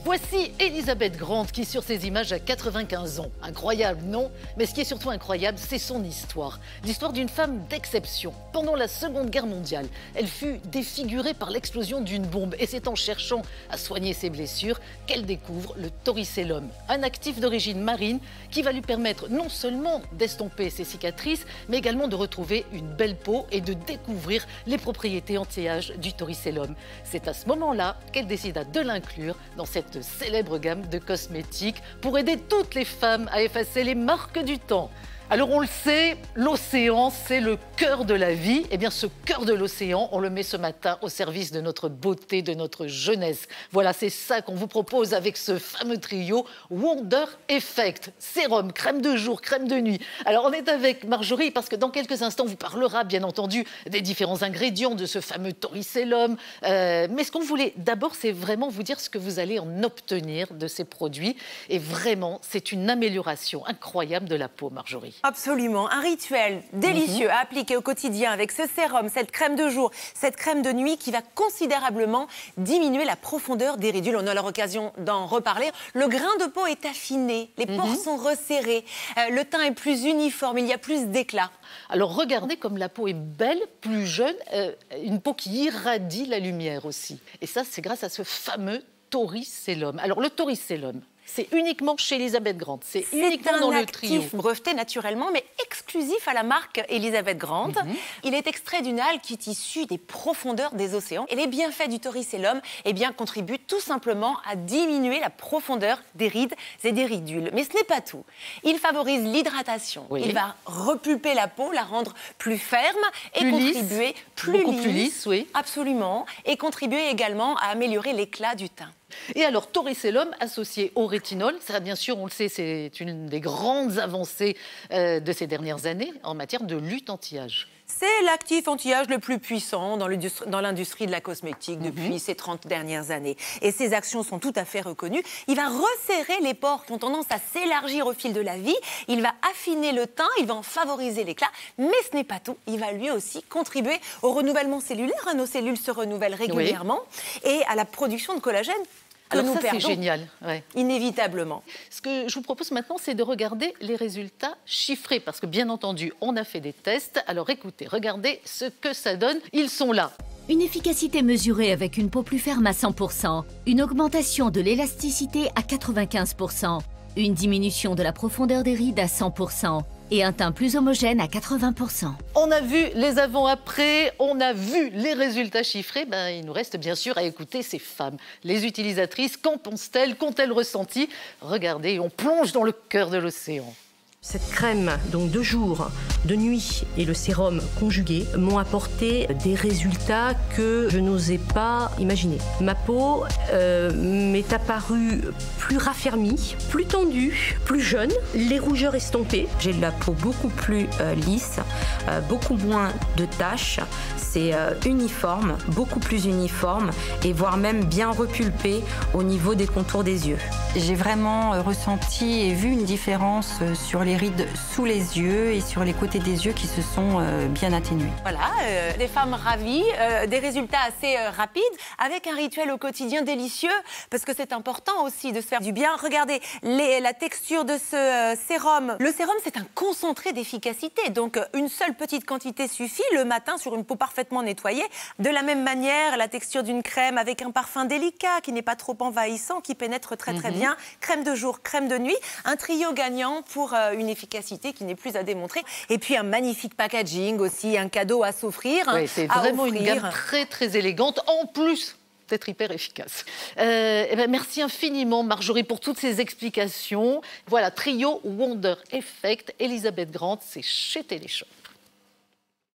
Voici Elisabeth Grant qui, sur ces images, a 95 ans. Incroyable, non? Mais ce qui est surtout incroyable, c'est son histoire. L'histoire d'une femme d'exception. Pendant la Seconde Guerre mondiale, elle fut défigurée par l'explosion d'une bombe. Et c'est en cherchant à soigner ses blessures qu'elle découvre le torricellum, un actif d'origine marine qui va lui permettre non seulement d'estomper ses cicatrices, mais également de retrouver une belle peau et de découvrir les propriétés anti-âge du torricellum. C'est à ce moment-là qu'elle décida de l'inclure dans cette célèbre gamme de cosmétiques pour aider toutes les femmes à effacer les marques du temps. Alors on le sait, l'océan, c'est le cœur de la vie. Eh bien ce cœur de l'océan, on le met ce matin au service de notre beauté, de notre jeunesse. Voilà, c'est ça qu'on vous propose avec ce fameux trio Wonder Effect. Sérum, crème de jour, crème de nuit. Alors on est avec Marjorie parce que dans quelques instants, on vous parlera bien entendu des différents ingrédients de ce fameux torricellum. Mais ce qu'on voulait d'abord, c'est vraiment vous dire ce que vous allez en obtenir de ces produits. Et vraiment, c'est une amélioration incroyable de la peau, Marjorie. Absolument, un rituel délicieux à appliquer au quotidien avec ce sérum, cette crème de jour, cette crème de nuit qui va considérablement diminuer la profondeur des ridules. On aura l'occasion d'en reparler. Le grain de peau est affiné, les pores sont resserrés, le teint est plus uniforme, il y a plus d'éclat. Alors regardez comme la peau est belle, plus jeune, une peau qui irradie la lumière aussi. Et ça, c'est grâce à ce fameux torricellum. Alors le torricellum, c'est uniquement chez Elisabeth Grant, c'est uniquement dans le trio. C'est un actif breveté naturellement, mais exclusif à la marque Elisabeth Grant. Il est extrait d'une algue qui est issue des profondeurs des océans. Et les bienfaits du torricellum contribuent tout simplement à diminuer la profondeur des rides et des ridules. Mais ce n'est pas tout. Il favorise l'hydratation. Oui. Il va repulper la peau, la rendre plus ferme et contribuer plus lisse. Oui. Absolument. Et contribuer également à améliorer l'éclat du teint. Et alors, torricellum associé au rétinol, ça bien sûr, on le sait, c'est une des grandes avancées de ces dernières années en matière de lutte anti-âge. C'est l'actif anti-âge le plus puissant dans l'industrie de la cosmétique depuis ces 30 dernières années. Et ses actions sont tout à fait reconnues. Il va resserrer les pores qui ont tendance à s'élargir au fil de la vie. Il va affiner le teint, il va en favoriser l'éclat. Mais ce n'est pas tout. Il va lui aussi contribuer au renouvellement cellulaire. Nos cellules se renouvellent régulièrement. Et à la production de collagène. Alors ça, c'est génial. Ouais. Inévitablement. Ce que je vous propose maintenant, c'est de regarder les résultats chiffrés. Parce que, bien entendu, on a fait des tests. Alors écoutez, regardez ce que ça donne. Ils sont là. Une efficacité mesurée avec une peau plus ferme à 100%, une augmentation de l'élasticité à 95%, une diminution de la profondeur des rides à 100%. Et un teint plus homogène à 80%. On a vu les avant-après, on a vu les résultats chiffrés. Il nous reste bien sûr à écouter ces femmes, les utilisatrices. Qu'en pensent-elles? Qu'ont-elles ressenti? Regardez, on plonge dans le cœur de l'océan. Cette crème, donc de jour, de nuit et le sérum conjugué m'ont apporté des résultats que je n'osais pas imaginer. Ma peau m'est apparue plus raffermie, plus tendue, plus jeune, les rougeurs estompées. J'ai la peau beaucoup plus lisse, beaucoup moins de taches. C'est uniforme, beaucoup plus uniforme et voire même bien repulpé au niveau des contours des yeux. J'ai vraiment ressenti et vu une différence sur les rides sous les yeux et sur les côtés des yeux qui se sont bien atténués. Voilà, des femmes ravies, des résultats assez rapides, avec un rituel au quotidien délicieux, parce que c'est important aussi de se faire du bien. Regardez la texture de ce sérum. Le sérum, c'est un concentré d'efficacité, donc une seule petite quantité suffit le matin sur une peau parfaitement nettoyée. De la même manière, la texture d'une crème avec un parfum délicat, qui n'est pas trop envahissant, qui pénètre très bien. Crème de jour, crème de nuit, un trio gagnant pour une efficacité qui n'est plus à démontrer. Et puis un magnifique packaging aussi, un cadeau à s'offrir. Oui, c'est vraiment une gamme très élégante, en plus d'être hyper efficace. Merci infiniment Marjorie pour toutes ces explications. Voilà, trio Wonder Effect, Elisabeth Grant, c'est chez Téléshop.